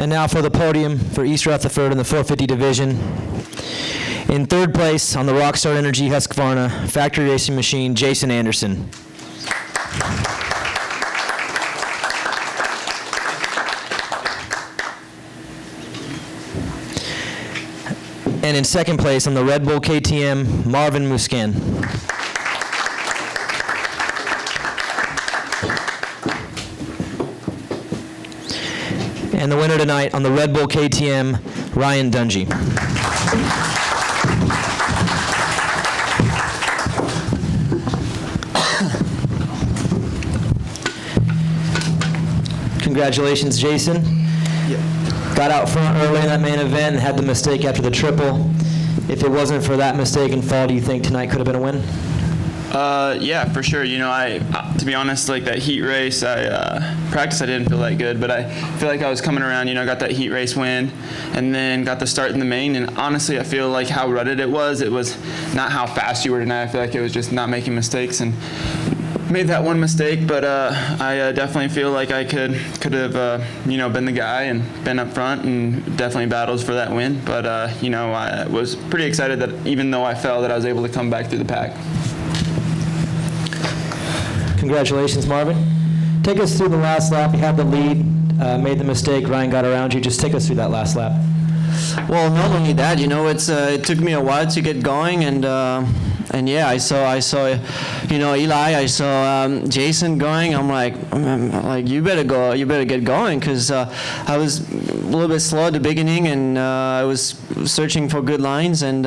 And now for the podium for East Rutherford in the 450 division. In third place on the Rockstar Energy Husqvarna factory racing machine, Jason Anderson. And in second place on the Red Bull KTM, Marvin Musquin. And the winner tonight on the Red Bull KTM, Ryan Dungey. Congratulations, Jason. Got out front early in that main event and had the mistake after the triple. If it wasn't for that mistake and fall, do you think tonight could have been a win? Yeah, for sure. You know, to be honest, like that heat race, practice I didn't feel that good, but I feel like I was coming around, you know, got that heat race win, and then got the start in the main, and honestly, I feel like how rutted it was not how fast you were tonight. I feel like it was just not making mistakes, and made that one mistake, but I definitely feel like I could have, you know, been the guy and been up front and definitely battles for that win, but, you know, I was pretty excited that even though I fell, that I was able to come back through the pack. Congratulations, Marvin. Take us through the last lap. You had the lead, made the mistake. Ryan got around you. Just take us through that last lap. Well, not only that, you know, it took me a while to get going, and yeah, I saw, you know, Eli. I saw Jason going. I'm like, you better go. You better get going, because I was a little bit slow at the beginning, and I was searching for good lines, and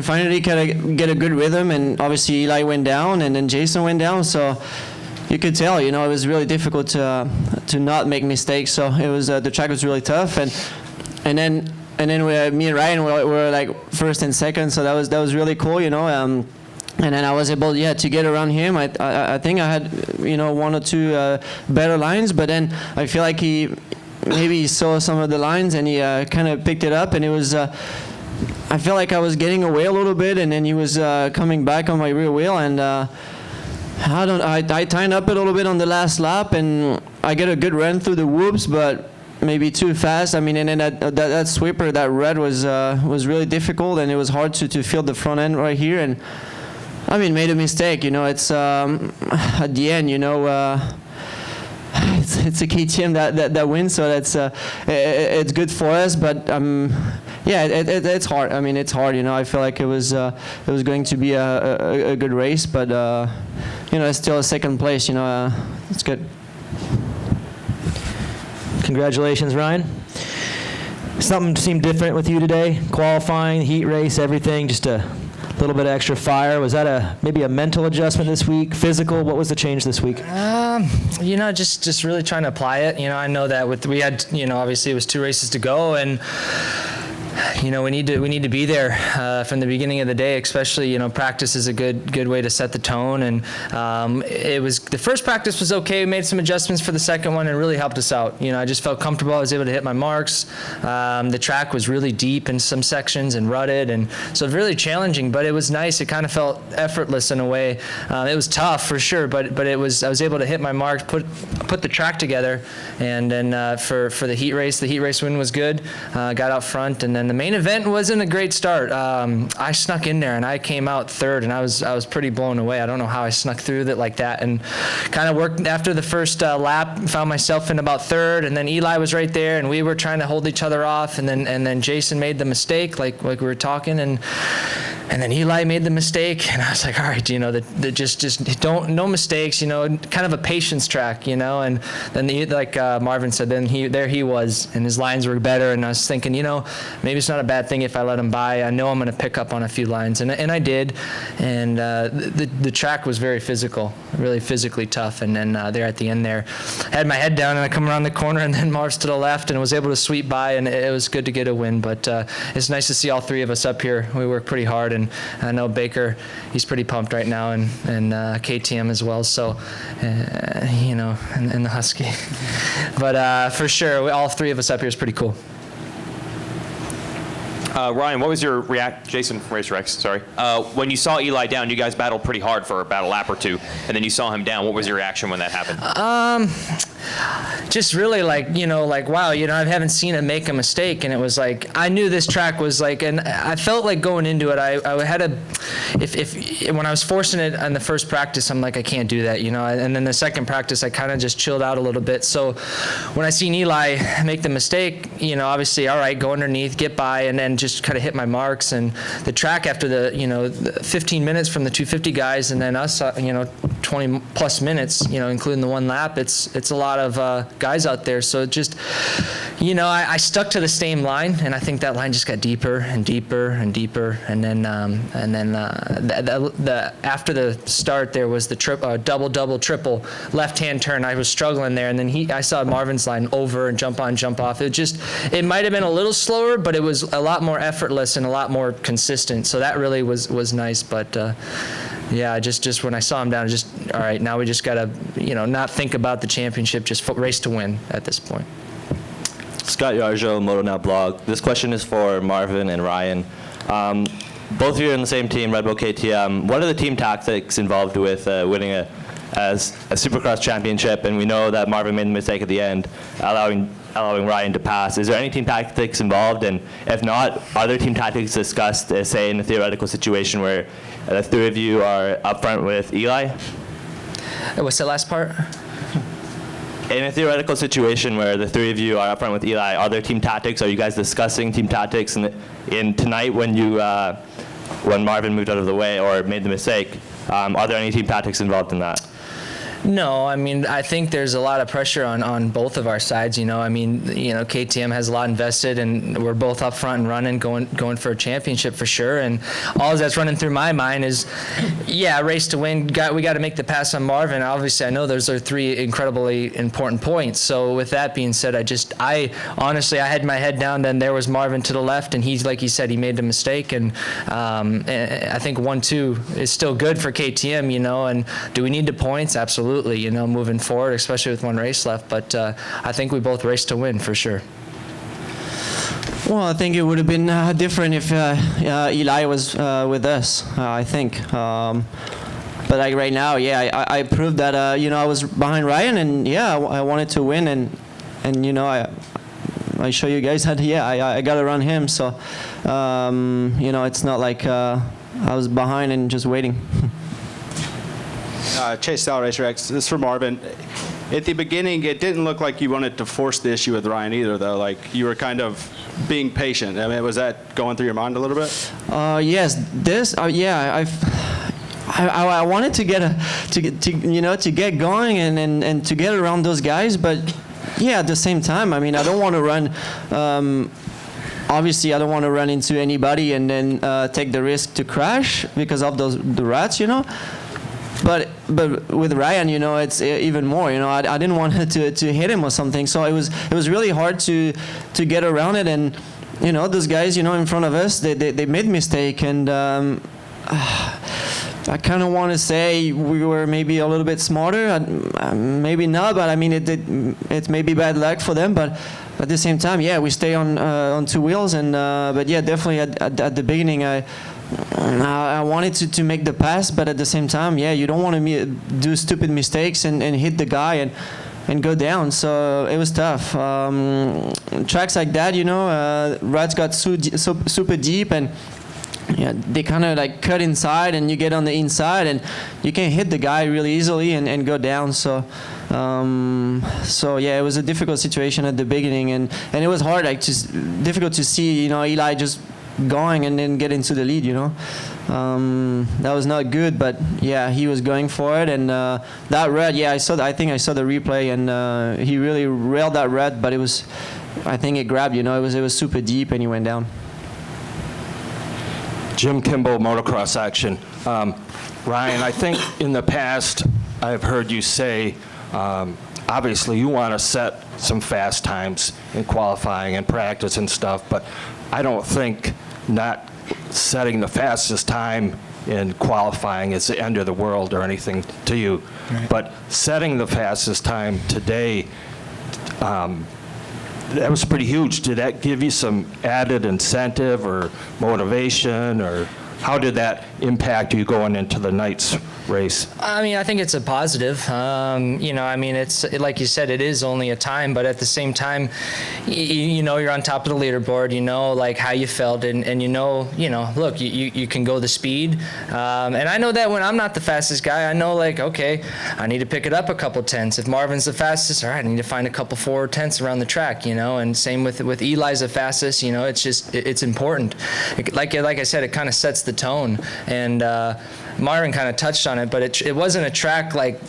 finally kind of get a good rhythm, and obviously Eli went down, and then Jason went down, so you could tell, you know, it was really difficult to not make mistakes. So it was the track was really tough, and then me and Ryan were like first and second, so that was really cool, you know. And then I was able, to get around him. I think I had, you know, one or two better lines, but then I feel like maybe he saw some of the lines and he kind of picked it up, and it was. I feel like I was getting away a little bit, and then he was coming back on my rear wheel, and I tightened up a little bit on the last lap, and I get a good run through the whoops, but maybe too fast. I mean, and then that sweeper, that red was really difficult, and it was hard to feel the front end right here, and I mean, made a mistake. You know, it's at the end, you know. It's a KTM that wins, so that's it's good for us. But yeah, it's hard. I mean, it's hard. You know, I feel like it was going to be a good race, but you know, it's still a second place. You know, it's good. Congratulations, Ryan. Something seemed different with you today. Qualifying, heat race, everything. Just a little bit of extra fire. Was that maybe a mental adjustment this week? Physical? What was the change this week? You know, just really trying to apply it. You know, I know that we had, you know, obviously it was 2 races to go, and you know, we need to be there from the beginning of the day. Especially, you know, practice is a good way to set the tone. And it was, the first practice was okay. We made some adjustments for the second one, and it really helped us out. You know, I just felt comfortable. I was able to hit my marks. The track was really deep in some sections and rutted, and so really challenging. But it was nice. It kind of felt effortless in a way. It was tough for sure, but it was. I was able to hit my marks, put the track together, and then for the heat race win was good. Got out front, and then the main event wasn't a great start. I snuck in there and I came out third, and I was pretty blown away. I don't know how I snuck through it like that, and kind of worked after the first lap. Found myself in about third, and then Eli was right there, and we were trying to hold each other off, and then Jason made the mistake, like we were talking, and then Eli made the mistake, and I was like, all right, you know, just no mistakes, you know, kind of a patience track, you know. And then like Marvin said, then he was, and his lines were better, and I was thinking, you know, maybe it's not a bad thing if I let him by. I know I'm going to pick up on a few lines, and I did, and the track was very physical, really physically tough, and then there at the end there, I had my head down, and I come around the corner, and then Marv's to the left, and was able to sweep by, and it was good to get a win. But it's nice to see all three of us up here. We work pretty hard, and I know Baker, he's pretty pumped right now, and KTM as well, so you know, and the Husky. But for sure, all three of us up here is pretty cool. Ryan, what was your Jason Racerex, sorry. When you saw Eli down, you guys battled pretty hard for about a lap or two, and then you saw him down. What was your reaction when that happened? just really like, wow, I haven't seen him make a mistake. And it was like, I knew this track was like, and I felt like going into it, I had when I was forcing it on the first practice, I'm like, I can't do that, and then the second practice, I kind of just chilled out a little bit. So when I seen Eli make the mistake, obviously, all right, go underneath, get by, and then just kind of hit my marks. And the track after the 15 minutes from the 250 guys, and then us, 20 plus minutes, including the one lap, it's a lot of guys out there. So it just, I stuck to the same line, and I think that line just got deeper and deeper and deeper. And then after the start, there was the double, triple left-hand turn. I was struggling there, and then I saw Marvin's line over and jump on, jump off. It might have been a little slower, but it was a lot more effortless and a lot more consistent. So that really was nice. But yeah, just when I saw him down, just all right. Now we just gotta, not think about the championship, just race to win at this point. Scott Yarjo, MotoNow blog. This question is for Marvin and Ryan. Both of you are in the same team, Red Bull KTM. What are the team tactics involved with winning a Supercross championship? And we know that Marvin made the mistake at the end, allowing Ryan to pass. Is there any team tactics involved? And if not, are there team tactics discussed, say, in a theoretical situation where the three of you are up front with Eli? What's the last part? In a theoretical situation where the three of you are up front with Eli, are there team tactics? Are you guys discussing team tactics in tonight when Marvin moved out of the way or made the mistake? Are there any team tactics involved in that? No, I think there's a lot of pressure on both of our sides. KTM has a lot invested, and we're both up front and running, going for a championship for sure. And all that's running through my mind is, race to win. We got to make the pass on Marvin. Obviously, I know those are three incredibly important points. So with that being said, I honestly had my head down. Then there was Marvin to the left, and he's like he said, he made the mistake. And I think 1-2 is still good for KTM. And do we need the points? Absolutely. Moving forward, especially with one race left. But I think we both raced to win for sure. Well, I think it would have been different if Eli was with us, I think. But like right now, I proved that, I was behind Ryan, and I wanted to win, and I show you guys that, I got to run him. So, it's not like I was behind and just waiting. Chase Sal, Racer X. This is for Marvin. At the beginning, it didn't look like you wanted to force the issue with Ryan either, though. Like, you were kind of being patient. Was that going through your mind a little bit? Yes. I wanted to get going and to get around those guys, but at the same time, I don't want to run. Obviously, I don't want to run into anybody and then take the risk to crash because of the rats, But with Ryan, it's even more. I didn't want to hit him or something. So it was really hard to get around it. And those guys, in front of us, they made mistake. And I kind of want to say we were maybe a little bit smarter. Maybe not, but it's maybe bad luck for them. But at the same time, we stay on two wheels. And but definitely at the beginning, I wanted to make the pass, but at the same time, you don't want to do stupid mistakes and hit the guy and go down. So it was tough. Tracks like that, ruts got super deep, and they kind of like cut inside, and you get on the inside, and you can hit the guy really easily and go down. So it was a difficult situation at the beginning, and it was hard, difficult to see, Eli just going and then get into the lead, that was not good, but he was going for it, and that rut, I think I saw the replay, and he really railed that rut, but I think it grabbed, it was super deep, and he went down. Jim Kimball, Motocross Action. Ryan, I think in the past I've heard you say, obviously you want to set some fast times in qualifying and practice and stuff, but I don't think not setting the fastest time in qualifying is the end of the world or anything to you. Right. But setting the fastest time today, that was pretty huge. Did that give you some added incentive or motivation, or how did that impact you going into the night's race? I mean, I think it's a positive. It's like you said, it is only a time, but at the same time, you're on top of the leaderboard. Like how you felt, and look, you can go the speed, and I know that when I'm not the fastest guy, I know like, okay, I need to pick it up a couple tenths. If Marvin's the fastest, all right, I need to find a couple 4 tenths around the track. And same with Eli's the fastest. It's important. Like I said, it kind of sets the tone, and Marvin kind of touched on it, but it wasn't a track like,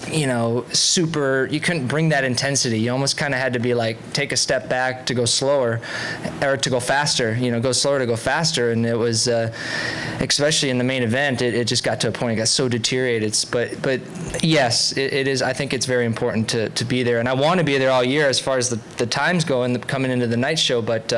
super, you couldn't bring that intensity. You almost kind of had to be like, take a step back to go slower, or to go faster, go slower to go faster. And it was, especially in the main event, it just got to a point, it got so deteriorated. But yes, it is, I think it's very important to be there. And I want to be there all year as far as the times go and coming into the night show, but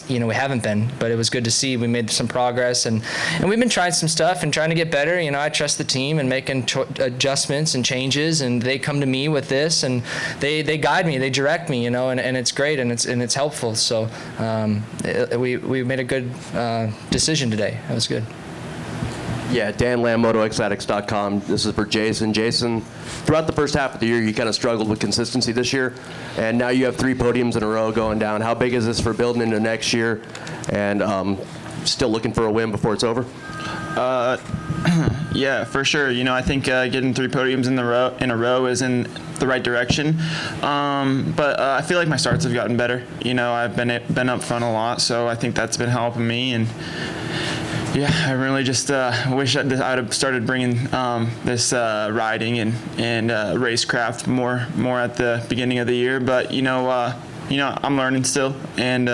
we haven't been, but it was good to see. We made some progress, and we've been trying some stuff and trying to get better. I trust the team and making adjustments and changes, and they come to me with this, and they guide me, they direct me, and it's great, and it's helpful. So we made a good decision today. It was good. Yeah, Dan Lamb, MotoXaddicts.com. This is for Jason. Jason, throughout the first half of the year, you kind of struggled with consistency this year, and now you have 3 podiums in a row going down. How big is this for building into next year, and still looking for a win before it's over? Yeah, for sure. I think getting 3 podiums in a row is in the right direction. But I feel like my starts have gotten better. I've been up front a lot, so I think that's been helping me. And yeah, I really just wish I'd have started bringing this riding and racecraft more at the beginning of the year. But I'm learning still, and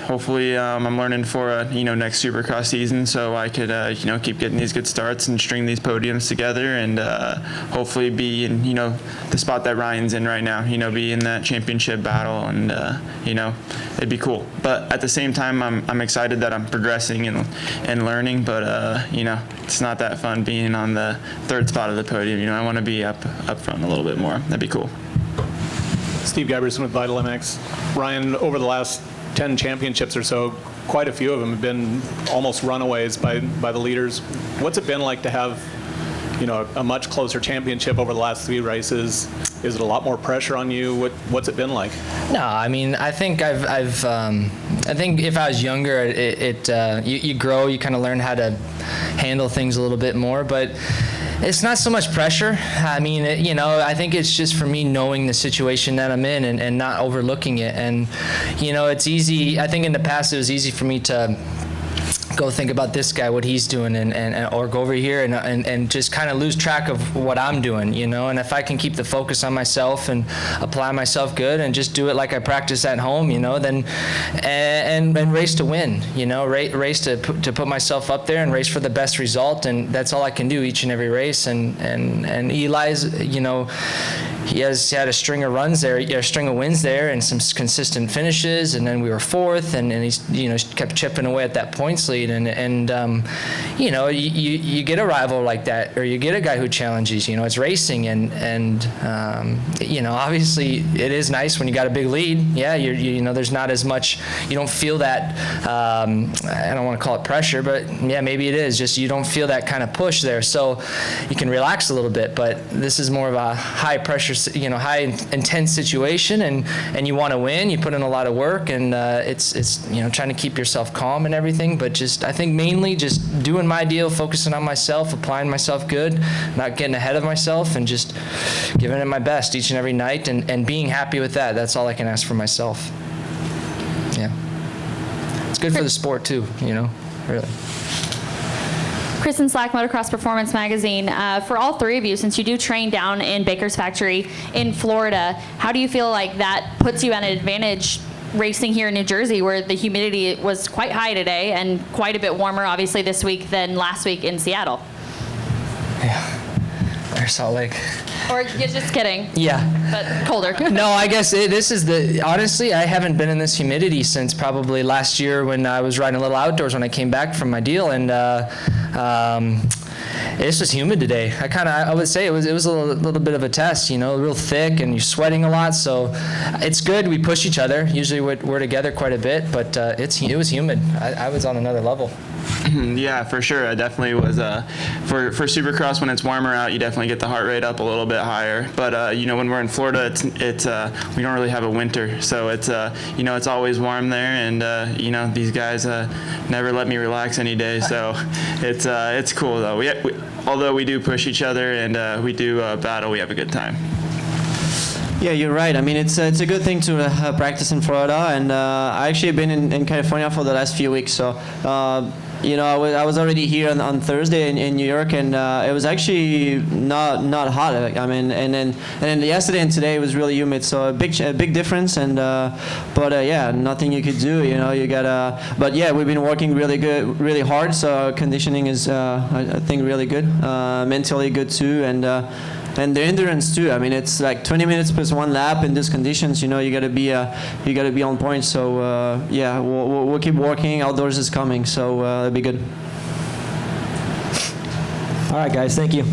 hopefully I'm learning for next Supercross season, so I could keep getting these good starts and string these podiums together, and hopefully be in the spot that Ryan's in right now. Be in that championship battle, and it'd be cool. But at the same time, I'm excited that I'm progressing and learning. But it's not that fun being on the 3rd spot of the podium. I want to be up front a little bit more. That'd be cool. Steve Giberson with Vital MX. Ryan, over the last 10 championships or so, quite a few of them have been almost runaways by the leaders. What's it been like to have, a much closer championship over the last 3 races? Is it a lot more pressure on you? What's it been like? No, I mean, I think I think if I was younger, you grow, you kind of learn how to handle things a little bit more, but it's not so much pressure. I mean, I think it's just for me knowing the situation that I'm in and not overlooking it. And, it's easy. I think in the past it was easy for me to go think about this guy, what he's doing, or go over here and just kind of lose track of what I'm doing, And if I can keep the focus on myself and apply myself good and just do it like I practice at home, then and race to win, race to put myself up there and race for the best result, and that's all I can do each and every race. And Eli's, he has had a string of runs there, a string of wins there, and some consistent finishes, and then we were 4th, and he's kept chipping away at that points lead. And you get a rival like that, or you get a guy who challenges. It's racing, and obviously it is nice when you got a big lead. Yeah, there's not as much. You don't feel that. I don't want to call it pressure, but yeah, maybe it is. Just you don't feel that kind of push there, so you can relax a little bit. But this is more of a high pressure, high intense situation, and you want to win. You put in a lot of work, and it's trying to keep yourself calm and everything, but just I think mainly just doing my deal, focusing on myself, applying myself good, not getting ahead of myself, and just giving it my best each and every night, and being happy with that. That's all I can ask for myself. Yeah. It's good for the sport too, really. Kristen Slack, Motocross Performance Magazine. For all 3 of you, since you do train down in Baker's Factory in Florida, how do you feel like that puts you at an advantage racing here in New Jersey, where the humidity was quite high today and quite a bit warmer, obviously, this week than last week in Seattle? Yeah, or Salt Lake. Or you're just kidding. Yeah. But colder. No, I guess this is honestly, I haven't been in this humidity since probably last year when I was riding a little outdoors when I came back from my deal, and It's just humid today. I would say it was a little bit of a test, real thick and you're sweating a lot. So it's good. We push each other. Usually we're together quite a bit, but it was humid. I was on another level. Yeah, for sure. I definitely was. For Supercross, when it's warmer out, you definitely get the heart rate up a little bit higher. But when we're in Florida, it's we don't really have a winter, so it's it's always warm there, and these guys never let me relax any day. So it's cool though. Although we do push each other and we do battle, we have a good time. Yeah, you're right. I mean, it's a good thing to practice in Florida, and I actually been in California for the last few weeks. So, I was already here on Thursday in New York, and it was actually not hot. I mean, and then yesterday and today it was really humid. So a big difference. And yeah, nothing you could do. You gotta. But yeah, we've been working really hard. So conditioning is I think really good. Mentally good too, and the endurance too. I mean, it's like 20 minutes plus one lap in these conditions. You gotta be on point. So yeah, we'll keep working. Outdoors is coming, so it'll be good. All right, guys. Thank you.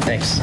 Thanks.